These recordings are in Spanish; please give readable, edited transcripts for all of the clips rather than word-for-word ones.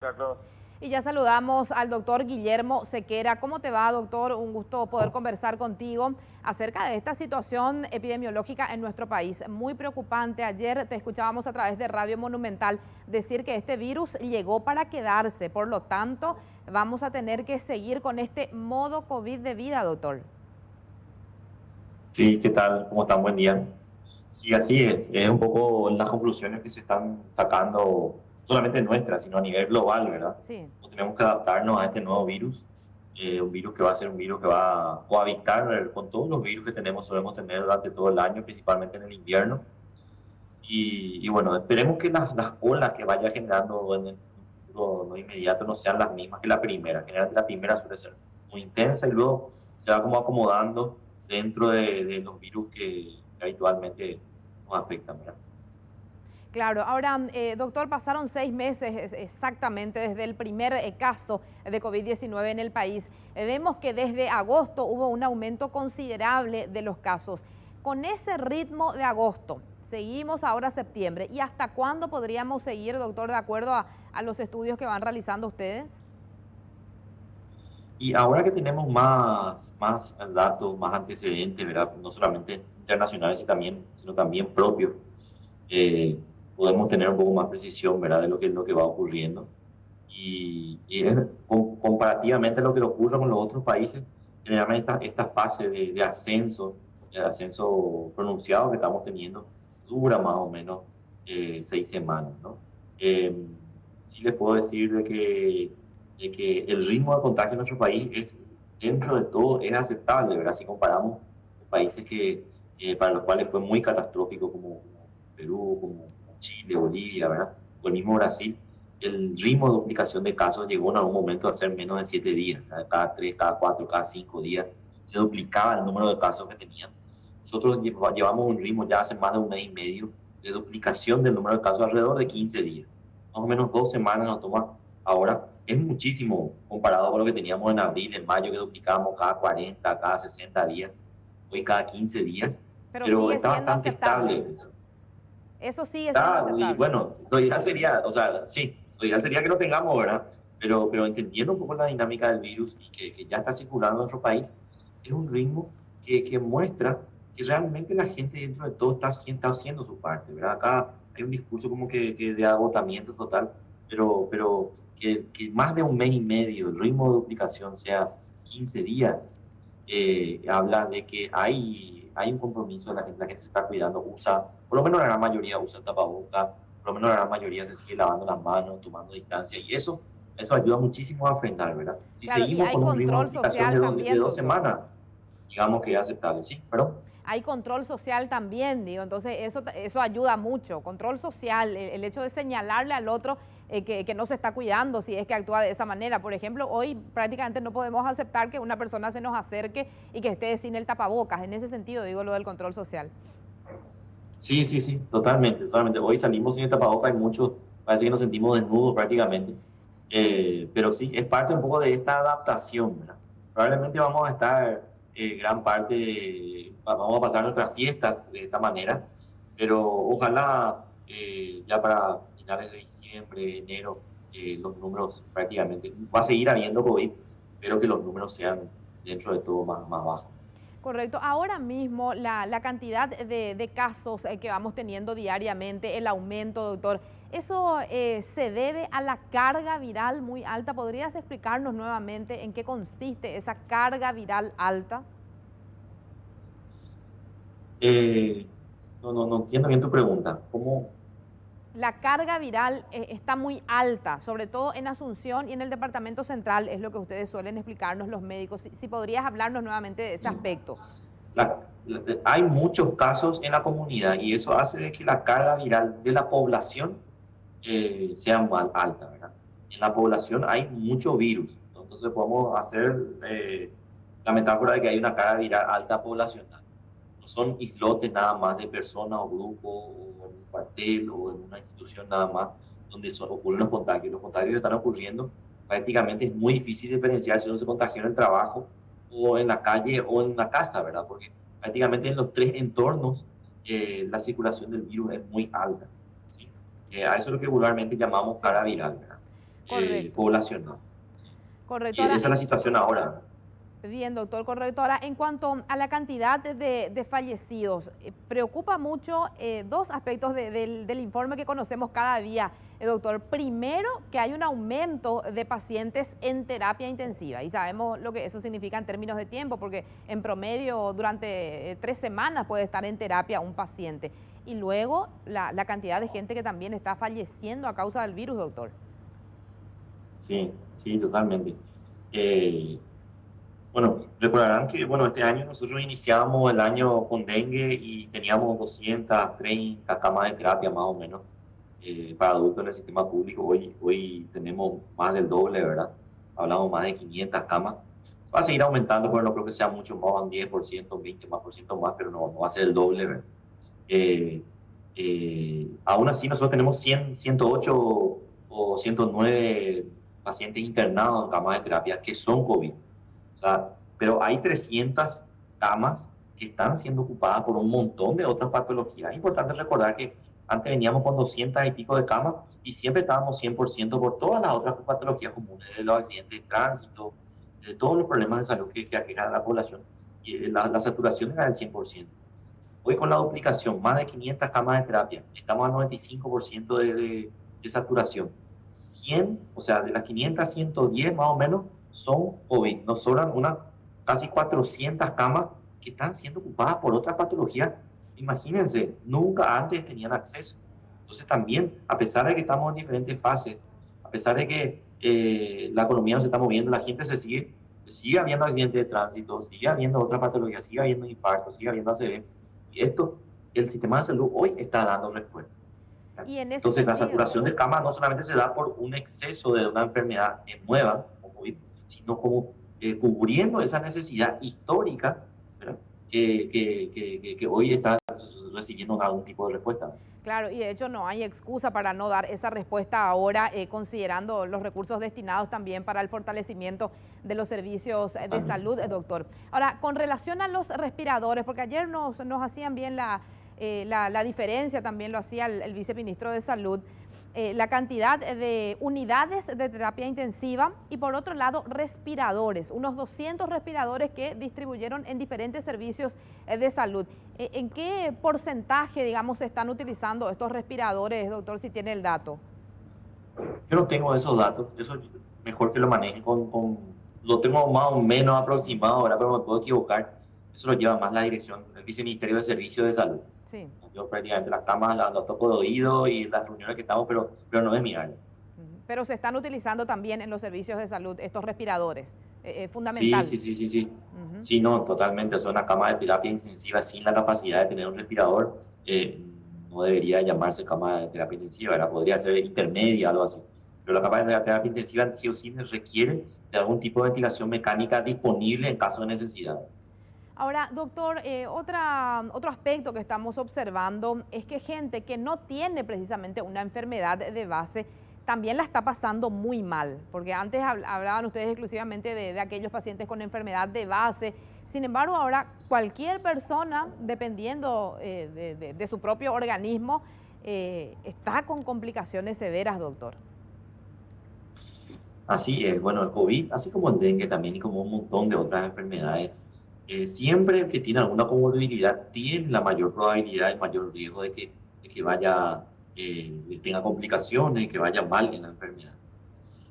Claro. Y ya saludamos al doctor Guillermo Sequera. ¿Cómo te va, doctor? Un gusto poder conversar contigo acerca de esta situación epidemiológica en nuestro país. Muy preocupante. Ayer te escuchábamos a través de Radio Monumental decir que este virus llegó para quedarse. Por lo tanto, vamos a tener que seguir con este modo COVID de vida, doctor. Sí, ¿qué tal? ¿Cómo están? Buen día. Sí, así es. Es un poco las conclusiones que se están sacando, no solamente nuestras, sino a nivel global, ¿verdad? Sí. Pues tenemos que adaptarnos a este nuevo virus, un virus que va a ser un virus que va a cohabitar con todos los virus que solemos tener durante todo el año, principalmente en el invierno. Y bueno, esperemos que las olas que vaya generando en el futuro no inmediato no sean las mismas que la primera. Generalmente la primera suele ser muy intensa y luego se va como acomodando dentro de los virus que habitualmente nos afectan, ¿verdad? Claro, ahora, doctor, pasaron 6 meses exactamente desde el primer caso de COVID-19 en el país. Vemos que desde agosto hubo un aumento considerable de los casos. Con ese ritmo de agosto, seguimos ahora septiembre. ¿Y hasta cuándo podríamos seguir, doctor, de acuerdo a los estudios que van realizando ustedes? Y ahora que tenemos más datos, más antecedentes, ¿verdad? No solamente internacionales, sino también propios, podemos tener un poco más precisión, ¿verdad? De lo que va ocurriendo. Y es comparativamente a lo que ocurre con los otros países, generalmente esta fase de ascenso pronunciado que estamos teniendo, dura más o menos 6 semanas, ¿no? Sí les puedo decir de que el ritmo de contagio en nuestro país es, dentro de todo, es aceptable, ¿verdad? Si comparamos con países para los cuales fue muy catastrófico, como Perú, como Chile, Bolivia, ¿verdad? O el mismo Brasil, el ritmo de duplicación de casos llegó en algún momento a ser menos de 7 días, ¿verdad? Cada 3, cada 4, cada 5 días se duplicaba el número de casos que tenían. Nosotros llevamos un ritmo ya hace más de un mes y medio de duplicación del número de casos alrededor de 15 días. Más o menos 2 semanas nos toma ahora. Es muchísimo comparado con lo que teníamos en abril, en mayo, que duplicábamos cada 40, cada 60 días, hoy cada 15 días, Pero pero sigue está siendo bastante aceptable. estable eso. Eso sigue siendo Y aceptable. bueno, lo ideal sería, o sea, sí, lo ideal sería que lo tengamos, ¿verdad? Pero entendiendo un poco la dinámica del virus y que ya está circulando en nuestro país, es un ritmo que muestra que realmente la gente dentro de todo está haciendo su parte, ¿verdad? Acá hay un discurso como que de agotamiento total, pero que más de un mes y medio el ritmo de duplicación sea 15 días, habla de que hay un compromiso de la gente se está cuidando, por lo menos la gran mayoría usa tapaboca, por lo menos la gran mayoría se sigue lavando las manos, tomando distancia, y eso ayuda muchísimo a frenar, ¿verdad? Si Claro, y seguimos hay con un ritmo de control duplicación social de también, dos doctor. semanas, digamos que es aceptable, ¿sí? Pero Hay control social también, digo, entonces eso ayuda mucho. Control social, el hecho de señalarle al otro que no se está cuidando si es que actúa de esa manera. Por ejemplo, hoy prácticamente no podemos aceptar que una persona se nos acerque y que esté sin el tapabocas. En ese sentido digo lo del control social. sí, sí, sí, totalmente, totalmente. Hoy salimos sin el tapabocas, hay muchos, parece que nos sentimos desnudos prácticamente. Sí, Pero sí, es parte un poco de esta adaptación, ¿verdad? Probablemente vamos a estar gran parte, vamos a pasar nuestras fiestas de esta manera, pero ojalá ya para finales de diciembre, enero, los números prácticamente, va a seguir habiendo COVID, pero que los números sean dentro de todo más bajos. correcto. Ahora mismo la cantidad de casos que vamos teniendo diariamente, el aumento, doctor, ¿eso se debe a la carga viral muy alta? ¿Podrías explicarnos nuevamente en qué consiste esa carga viral alta? Eh, no entiendo bien tu pregunta. ¿Cómo? La carga viral está muy alta, sobre todo en Asunción y en el departamento central, es lo que ustedes suelen explicarnos los médicos. Si podrías hablarnos nuevamente de ese aspecto. Hay muchos casos en la comunidad y eso hace de que la carga viral de la población sea más alta, ¿verdad? En la población hay mucho virus, ¿no? Entonces podemos hacer la metáfora de que hay una carga viral alta poblacional. No son islotes nada más de personas o grupos o en un cuartel o en una institución nada más donde ocurren los contagios. Los contagios están ocurriendo, prácticamente es muy difícil diferenciar si uno se contagió en el trabajo o en la calle o en la casa, ¿verdad? Porque prácticamente en los tres entornos la circulación del virus es muy alta, ¿sí? A eso es lo que vulgarmente llamamos Sí. cara viral, ¿verdad? Correcto, poblacional. correcto. Y esa es la situación ahora. Bien, doctor, correcto. Ahora, en cuanto a la cantidad de fallecidos, preocupa mucho dos aspectos del informe que conocemos cada día, doctor. Primero, que hay un aumento de pacientes en terapia intensiva y sabemos lo que eso significa en términos de tiempo, porque en promedio durante 3 semanas puede estar en terapia un paciente. Y luego la cantidad de gente que también está falleciendo a causa del virus, doctor. Sí, sí, totalmente. Eh, Bueno, recordarán que bueno, este año nosotros iniciamos el año con dengue y teníamos 230 camas de terapia más o menos para adultos en el sistema público. Hoy tenemos más del doble, ¿verdad? Hablamos más de 500 camas. Va a seguir aumentando, pero no creo que sea mucho más, un 10%, un 20 más por ciento más, pero no va a ser el doble, ¿verdad? Eh, Aún así, nosotros tenemos 100, 108 o 109 pacientes internados en camas de terapia que son COVID. O sea, pero hay 300 camas que están siendo ocupadas por un montón de otras patologías. Es importante recordar que antes veníamos con 200 y pico de camas y siempre estábamos 100% por todas las otras patologías comunes, de los accidentes de tránsito, de todos los problemas de salud que aquejan a la población. Y la saturación era del 100%. Hoy con la duplicación, más de 500 camas de terapia, estamos al 95% de saturación. 100, o sea, de las 500, 110 más o menos son COVID. Nos sobran unas casi 400 camas que están siendo ocupadas por otras patologías. Imagínense, nunca antes tenían acceso. Entonces también, a pesar de que estamos en diferentes fases, a pesar de que la economía no se está moviendo, la gente sigue habiendo accidentes de tránsito, sigue habiendo otras patologías, sigue habiendo infartos, sigue habiendo ACV. Y esto, el sistema de salud hoy está dando respuesta. Y en ese Entonces, la sentido, saturación de camas no solamente se da por un exceso de una enfermedad nueva, como COVID, sino como cubriendo esa necesidad histórica, ¿verdad? Que hoy está recibiendo algún tipo de respuesta. claro, y de hecho no hay excusa para no dar esa respuesta ahora, considerando los recursos destinados también para el fortalecimiento de los servicios de salud, doctor. Ahora, con relación a los respiradores, porque ayer nos hacían bien la diferencia, también lo hacía el viceministro de Salud, la cantidad de unidades de terapia intensiva y por otro lado respiradores, unos 200 respiradores que distribuyeron en diferentes servicios de salud. ¿En qué porcentaje, digamos, se están utilizando estos respiradores, doctor, si tiene el dato? Yo no tengo esos datos, eso mejor que lo maneje lo tengo más o menos aproximado ahora, pero me puedo equivocar. Eso lo lleva más la dirección, el Viceministerio de Servicios de Salud. Sí. Yo prácticamente las camas las toco de oído y las reuniones que estamos, pero no es mi área. Pero se están utilizando también en los servicios de salud estos respiradores, Sí, fundamental. sí, sí, sí, sí. Sí, no, totalmente. O sea, una cama de terapia intensiva sin la capacidad de tener un respirador no debería llamarse cama de terapia intensiva, ¿verdad? Podría ser intermedia, algo así. Pero la cama de terapia intensiva sí o sí requiere de algún tipo de ventilación mecánica disponible en caso de necesidad. Ahora, doctor, otro aspecto que estamos observando es que gente que no tiene precisamente una enfermedad de base también la está pasando muy mal, porque antes hablaban ustedes exclusivamente de aquellos pacientes con enfermedad de base. Sin embargo, ahora cualquier persona, dependiendo de su propio organismo, está con complicaciones severas, doctor. Así es, bueno, el COVID, así como el dengue también y como un montón de otras enfermedades, siempre el que tiene alguna comorbilidad tiene la mayor probabilidad, el mayor riesgo de que vaya, tenga complicaciones, que vaya mal en la enfermedad.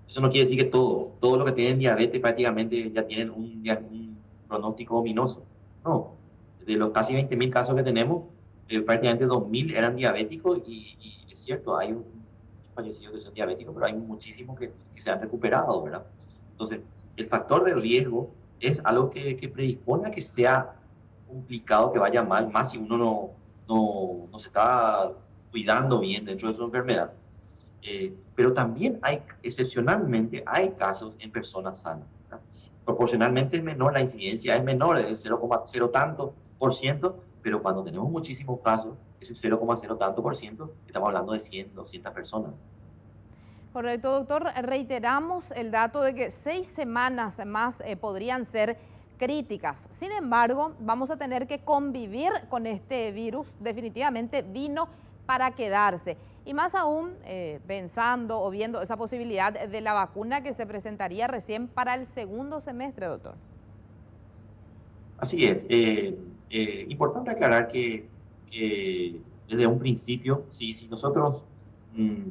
Eso no quiere decir que todos los que tienen diabetes prácticamente ya tienen un pronóstico ominoso. No, de los casi 20.000 casos que tenemos, prácticamente 2.000 eran diabéticos y es cierto, hay muchos fallecidos que son diabéticos, pero hay muchísimos que se han recuperado, ¿verdad? Entonces, el factor de riesgo es algo que predispone a que sea complicado, que vaya mal, más si uno no se está cuidando bien dentro de su enfermedad. Pero también excepcionalmente, hay casos en personas sanas, ¿verdad? Proporcionalmente es menor, la incidencia es menor, es el 0,0 tanto por ciento, pero cuando tenemos muchísimos casos, ese 0,0 tanto por ciento, estamos hablando de 100, 200 personas. Correcto, doctor. Reiteramos el dato de que 6 semanas más podrían ser críticas. Sin embargo, vamos a tener que convivir con este virus. Definitivamente vino para quedarse. Y más aún pensando o viendo esa posibilidad de la vacuna que se presentaría recién para el segundo semestre, doctor. Así es. Importante aclarar que desde un principio, si nosotros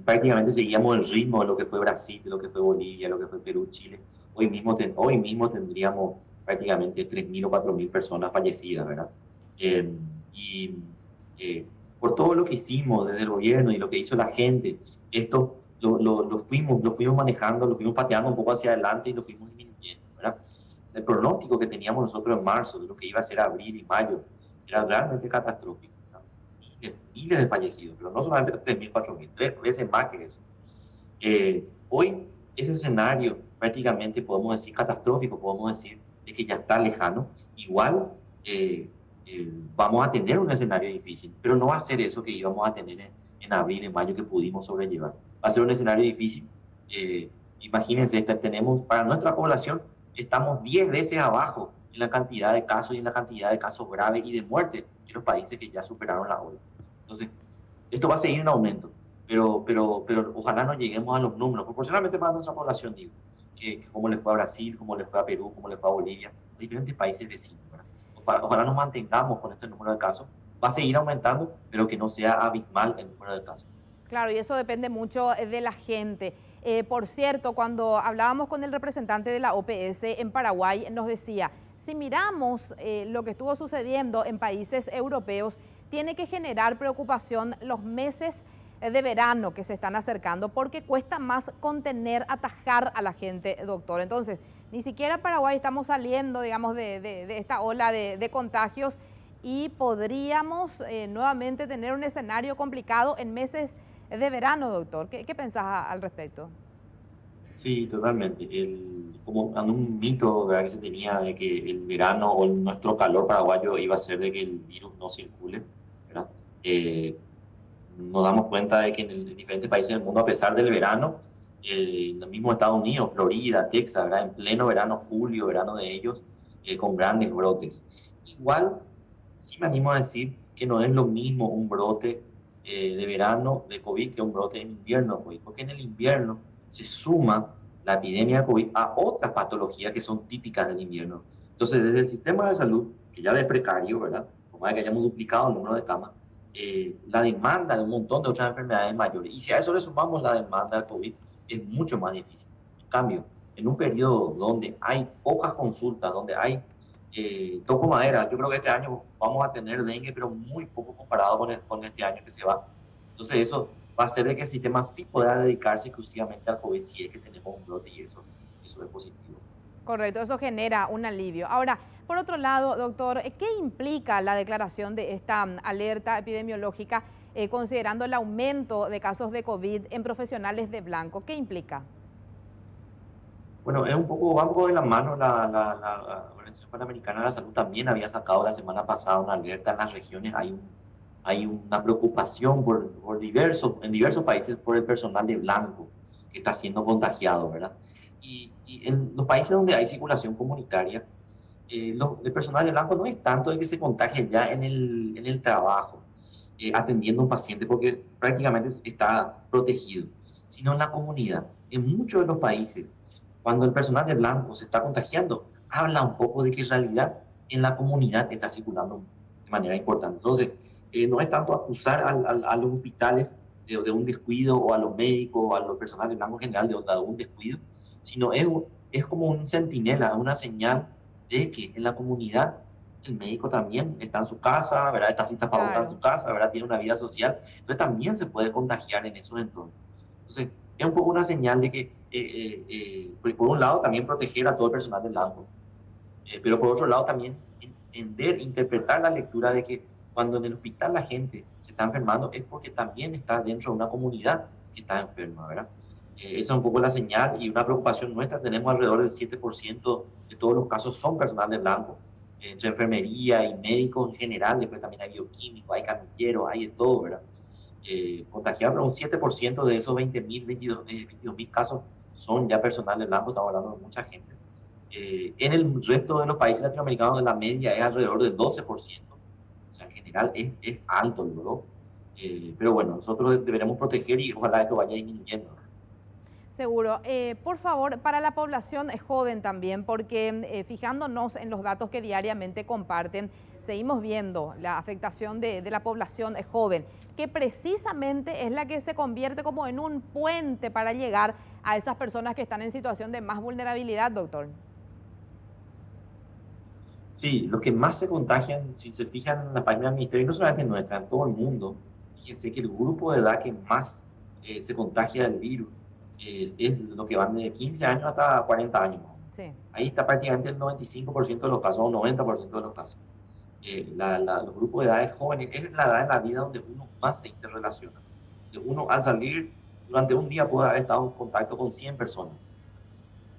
prácticamente seguíamos el ritmo de lo que fue Brasil, de lo que fue Bolivia, lo que fue Perú, Chile, hoy mismo tendríamos prácticamente 3.000 o 4.000 personas fallecidas, ¿verdad? Eh, y eh, por todo lo que hicimos desde el gobierno y lo que hizo la gente, esto lo fuimos manejando, lo fuimos pateando un poco hacia adelante y lo fuimos disminuyendo, ¿verdad? El pronóstico que teníamos nosotros en marzo de lo que iba a ser abril y mayo era realmente catastrófico, ¿no? Miles de fallecidos, pero no solamente 3.000, 4.000, 3 veces más que eso. Hoy ese escenario prácticamente podemos decir catastrófico, podemos decir de que ya está lejano. Igual vamos a tener un escenario difícil, pero no va a ser eso que íbamos a tener en abril, en mayo que pudimos sobrellevar. Va a ser un escenario difícil. Imagínense, tenemos para nuestra población estamos 10 veces abajo en la cantidad de casos y en la cantidad de casos graves y de muerte que los países que ya superaron la ola. Entonces, esto va a seguir en aumento, pero ojalá no lleguemos a los números, proporcionalmente para nuestra población, digo, que como le fue a Brasil, como le fue a Perú, como le fue a Bolivia, a diferentes países vecinos. Ojalá nos mantengamos con este número de casos. Va a seguir aumentando, pero que no sea abismal el número de casos. Claro, y eso depende mucho de la gente. Por cierto, cuando hablábamos con el representante de la OPS en Paraguay, nos decía, si miramos lo que estuvo sucediendo en países europeos, tiene que generar preocupación los meses de verano que se están acercando, porque cuesta más contener, atajar a la gente, doctor. Entonces, ni siquiera Paraguay estamos saliendo, digamos, de esta ola de contagios y podríamos nuevamente tener un escenario complicado en meses de verano, doctor. ¿Qué pensás al respecto? Sí, totalmente. Como un mito, ¿verdad?, que se tenía de que el verano o nuestro calor paraguayo iba a hacer de que el virus no circule, ¿verdad? Nos damos cuenta de que en diferentes países del mundo, a pesar del verano, en los mismos Estados Unidos, Florida, Texas, ¿verdad?, en pleno verano, julio, verano de ellos, con grandes brotes. Igual, sí me animo a decir que no es lo mismo un brote de verano de COVID que un brote en invierno de COVID, porque en el invierno se suma la epidemia de COVID a otras patologías que son típicas del invierno. Entonces, desde el sistema de salud, que ya de precario, ¿verdad?, como es que hayamos duplicado el número de camas, la demanda de un montón de otras enfermedades mayores. Y si a eso le sumamos la demanda del COVID, es mucho más difícil. En cambio, en un periodo donde hay pocas consultas, donde hay, toco madera, yo creo que este año vamos a tener dengue, pero muy poco comparado con este año que se va. Entonces eso va a hacer de que el sistema sí pueda dedicarse exclusivamente al COVID si es que tenemos un brote y eso es positivo. Correcto, eso genera un alivio. Ahora, por otro lado, doctor, ¿qué implica la declaración de esta alerta epidemiológica considerando el aumento de casos de COVID en profesionales de blanco? ¿Qué implica? Bueno, va un poco de la mano. La Organización Panamericana de la Salud también había sacado la semana pasada una alerta en las regiones. Hay una preocupación en diversos países por el personal de blanco que está siendo contagiado, ¿verdad? Y en los países donde hay circulación comunitaria, el personal de blanco no es tanto de que se contagie ya en el trabajo, atendiendo a un paciente, porque prácticamente está protegido, sino en la comunidad. En muchos de los países, cuando el personal de blanco se está contagiando, habla un poco de que en realidad en la comunidad está circulando de manera importante. Entonces, no es tanto acusar a los hospitales de un descuido, o a los médicos, o a los personal de blanco en general de un descuido, sino es como un centinela, una señal de que en la comunidad el médico también está en su casa, ¿verdad? Está sin tapabocas en su casa, ¿verdad? Tiene una vida social, entonces también se puede contagiar en esos entornos. Entonces, es un poco una señal de que, por un lado, también proteger a todo el personal del blanco, pero por otro lado también entender, interpretar la lectura de que cuando en el hospital la gente se está enfermando es porque también está dentro de una comunidad que está enferma, ¿verdad? Esa es un poco la señal y una preocupación nuestra. Tenemos alrededor del 7% de todos los casos son personal de blanco, entre enfermería y médicos en general. Después también hay bioquímicos, hay camilleros, hay de todo, ¿verdad? Contagiados, pero un 7% de esos 20.000, 22.000 casos son ya personal de blanco. Estamos hablando de mucha gente. En el resto de los países latinoamericanos la media es alrededor del 12%. O sea, en general es alto, ¿no? Pero bueno, nosotros deberemos proteger y ojalá esto vaya disminuyendo. Seguro. Por favor, para la población joven también, porque fijándonos en los datos que diariamente comparten, seguimos viendo la afectación de la población joven, que precisamente es la que se convierte como en un puente para llegar a esas personas que están en situación de más vulnerabilidad, doctor. Sí, los que más se contagian, si se fijan en la página del ministerio, y no solamente nuestra, en todo el mundo, fíjense que el grupo de edad que más se contagia del virus es lo que van de 15 años hasta 40 años. Sí. Ahí está prácticamente el 95% de los casos, o 90% de los casos. Los grupos de edades jóvenes es la edad en la vida donde uno más se interrelaciona. De uno al salir durante un día puede haber estado en contacto con 100 personas.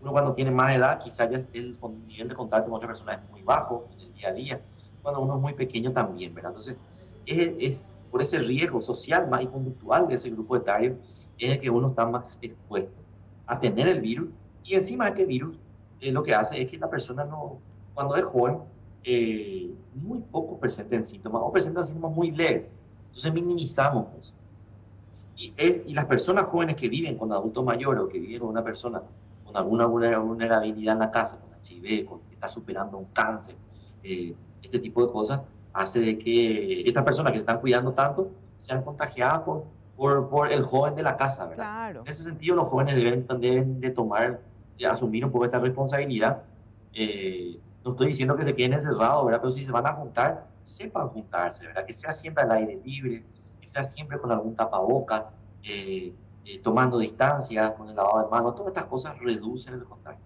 Uno cuando tiene más edad, quizás ya el nivel de contacto con otra persona es muy bajo en el día a día. Cuando uno es muy pequeño también, ¿verdad? Entonces, es por ese riesgo social más y conductual de ese grupo etario en el que uno está más expuesto a tener el virus. Y encima de que el virus lo que hace es que la persona no, cuando es joven, muy poco presenten síntomas o presentan síntomas muy leves. Entonces minimizamos eso. Y las personas jóvenes que viven con adultos mayores o que viven con una persona con alguna vulnerabilidad en la casa, con HIV, que está superando un cáncer, este tipo de cosas, hace de que estas personas que se están cuidando tanto sean contagiadas por el joven de la casa, ¿verdad? Claro. En ese sentido, los jóvenes deben de tomar, de asumir un poco esta responsabilidad. No estoy diciendo que se queden encerrados, ¿verdad? Pero si se van a juntar, sepan juntarse, ¿verdad? Que sea siempre al aire libre, que sea siempre con algún tapaboca, tomando distancia, con el lavado de manos, todas estas cosas reducen el contagio.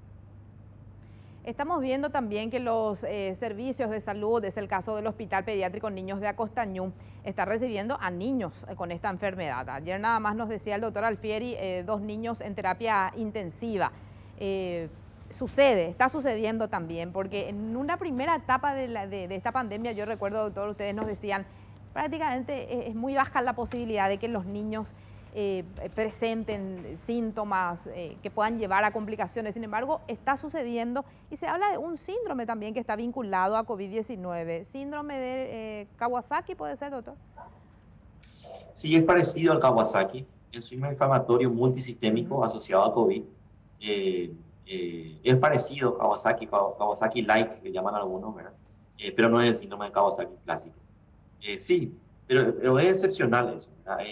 Estamos viendo también que los servicios de salud, es el caso del Hospital Pediátrico Niños de Acostañú, está recibiendo a niños con esta enfermedad. Ayer nada más nos decía el doctor Alfieri, 2 niños en terapia intensiva. Está sucediendo también, porque en una primera etapa de esta pandemia, yo recuerdo, doctor, ustedes nos decían, prácticamente es muy baja la posibilidad de que los niños presenten síntomas que puedan llevar a complicaciones. Sin embargo, está sucediendo y se habla de un síndrome también que está vinculado a COVID-19. Síndrome de Kawasaki, ¿puede ser, doctor? Sí, es parecido al Kawasaki, es un inflamatorio multisistémico asociado a COVID. Eh, es parecido a Kawasaki Light, que llaman algunos, ¿verdad? Pero no es el síndrome de Kawasaki clásico. Sí, pero es excepcional eso, ¿verdad?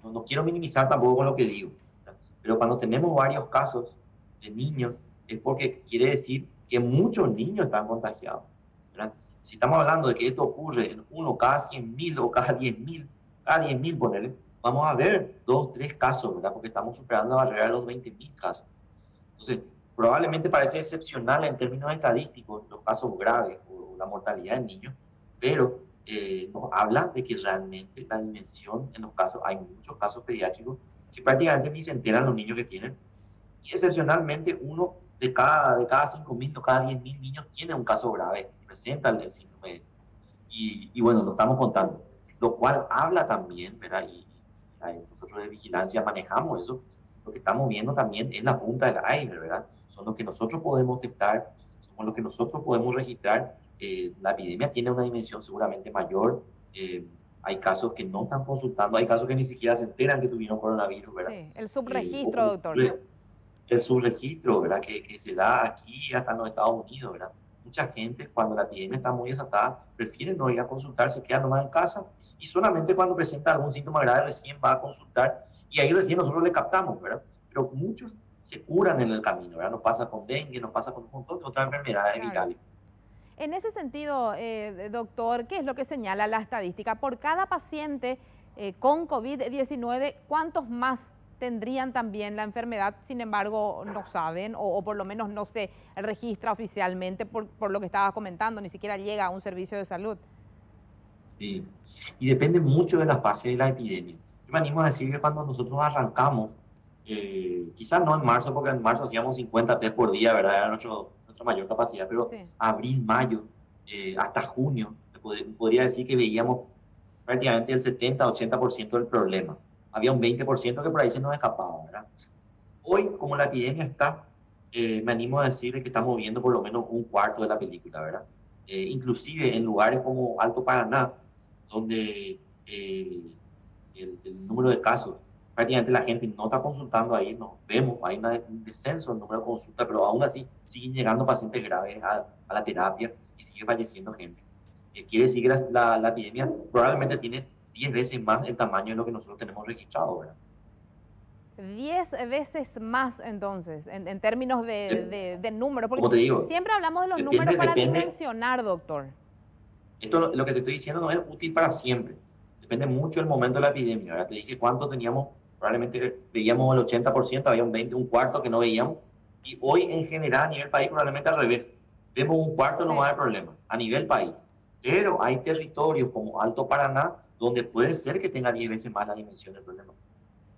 No quiero minimizar tampoco con lo que digo, ¿verdad? Pero cuando tenemos varios casos de niños, es porque quiere decir que muchos niños están contagiados, ¿verdad? Si estamos hablando de que esto ocurre en uno cada 100.000 o cada 10.000, ponerle, vamos a ver 2, 3 casos, ¿verdad? Porque estamos superando la barrera de los 20.000 casos. Entonces, probablemente parece excepcional en términos estadísticos los casos graves o la mortalidad en niños, pero nos habla de que realmente la dimensión en los casos, hay muchos casos pediátricos que prácticamente ni se enteran los niños que tienen, y excepcionalmente uno de cada 5.000 o cada 10.000 niños tiene un caso grave y presenta el síndrome. Y bueno, lo estamos contando, lo cual habla también, ¿verdad? Y nosotros de vigilancia manejamos eso. Lo que estamos viendo también es la punta del iceberg, ¿verdad? Son los que nosotros podemos testar, son los que nosotros podemos registrar. La epidemia tiene una dimensión seguramente mayor. Hay casos que no están consultando, hay casos que ni siquiera se enteran que tuvieron coronavirus, ¿verdad? Sí, el subregistro, doctor. El subregistro, ¿verdad? Que se da aquí hasta en los Estados Unidos, ¿verdad? Mucha gente, cuando la epidemia está muy desatada, prefiere no ir a consultar, se queda nomás en casa y solamente cuando presenta algún síntoma grave recién va a consultar y ahí recién nosotros le captamos, ¿verdad? Pero muchos se curan en el camino, ¿verdad? Nos pasa con dengue, nos pasa con un montón de otras enfermedades virales. En ese sentido, doctor, ¿qué es lo que señala la estadística? Por cada paciente con COVID-19, ¿cuántos más tendrían también la enfermedad? Sin embargo, no saben o por lo menos no se registra oficialmente por lo que estabas comentando, ni siquiera llega a un servicio de salud. Sí. Y depende mucho de la fase de la epidemia. Yo me animo a decir que cuando nosotros arrancamos, quizás no en marzo, porque en marzo hacíamos 50 test por día, ¿verdad? Era nuestra mayor capacidad, pero Sí. abril, mayo, hasta junio, podría decir que veíamos prácticamente el 70-80% del problema. Había un 20% que por ahí se nos escapaba, ¿verdad? Hoy, como la epidemia está, me animo a decir que estamos viendo por lo menos un cuarto de la película, ¿verdad? Inclusive en lugares como Alto Paraná, donde el número de casos. Prácticamente la gente no está consultando ahí, no vemos, hay un descenso en el número de consultas, pero aún así siguen llegando pacientes graves a la terapia y sigue falleciendo gente. Quiere decir que la epidemia probablemente tiene 10 veces más el tamaño de lo que nosotros tenemos registrado, ¿verdad? 10 veces más entonces, en términos de números, porque Como te digo, siempre hablamos de los números depende, para depende. dimensionar, doctor. Esto lo que te estoy diciendo no es útil para siempre. Depende mucho del momento de la epidemia, ¿verdad? Te dije cuánto teníamos, probablemente veíamos el 80%, había un 20, un cuarto que no veíamos. Y hoy en general a nivel país probablemente al revés. Vemos un cuarto Sí. no va a haber problema a nivel país. Pero hay territorios como Alto Paraná donde puede ser que tenga 10 veces más la dimensión del problema.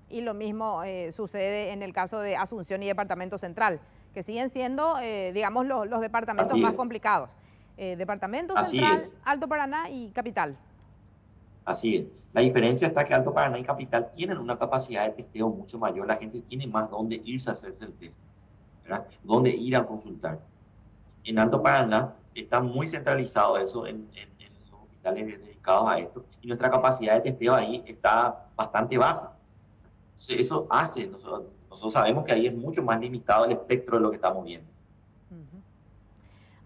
Y lo mismo sucede en el caso de Asunción y Departamento Central, que siguen siendo, digamos, los departamentos Así más es, complicados. Departamento así Central, es. Alto Paraná y Capital. Así es. La diferencia está que Alto Paraná y Capital tienen una capacidad de testeo mucho mayor. La gente tiene más donde irse a hacerse el test, ¿verdad? Dónde ir a consultar. En Alto Paraná está muy centralizado eso en los hospitales dedicados a esto y nuestra capacidad de testeo ahí está bastante baja. Entonces, eso hace, nosotros sabemos que ahí es mucho más limitado el espectro de lo que estamos viendo. Ujú.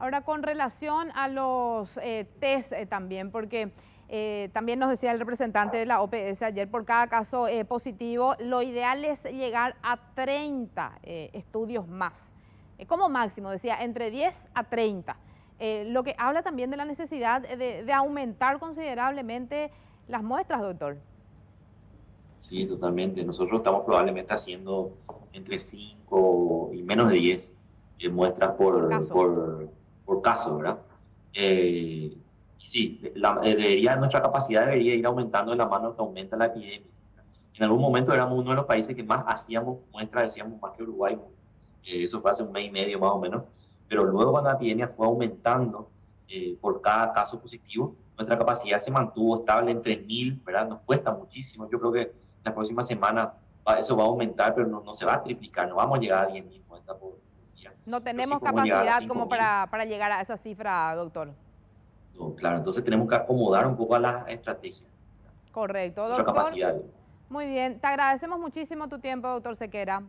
Ahora, con relación a los test también, porque también nos decía el representante de la OPS ayer, por cada caso positivo, lo ideal es llegar a 30 estudios más. Como máximo, decía, entre 10 a 30. Lo que habla también de la necesidad de aumentar considerablemente las muestras, doctor. Sí, totalmente. Nosotros estamos probablemente haciendo entre 5 y menos de 10 muestras Por caso. por caso, ¿verdad? Y sí, nuestra capacidad debería ir aumentando de la mano que aumenta la epidemia. En algún momento éramos uno de los países que más hacíamos muestras, decíamos más que Uruguay, eso fue hace un mes y medio más o menos, pero luego cuando la epidemia fue aumentando por cada caso positivo, nuestra capacidad se mantuvo estable en 3.000, ¿verdad? Nos cuesta muchísimo, yo creo que la próxima semana eso va a aumentar, pero no se va a triplicar, no vamos a llegar a 10.000 muestras por día, No pero sí tenemos podemos llegar a capacidad como 5.000. para llegar a esa cifra, doctor. No, claro, entonces tenemos que acomodar un poco a las estrategias, Correcto, nuestra doctor. capacidad. Muy bien, te agradecemos muchísimo tu tiempo, doctor Sequera.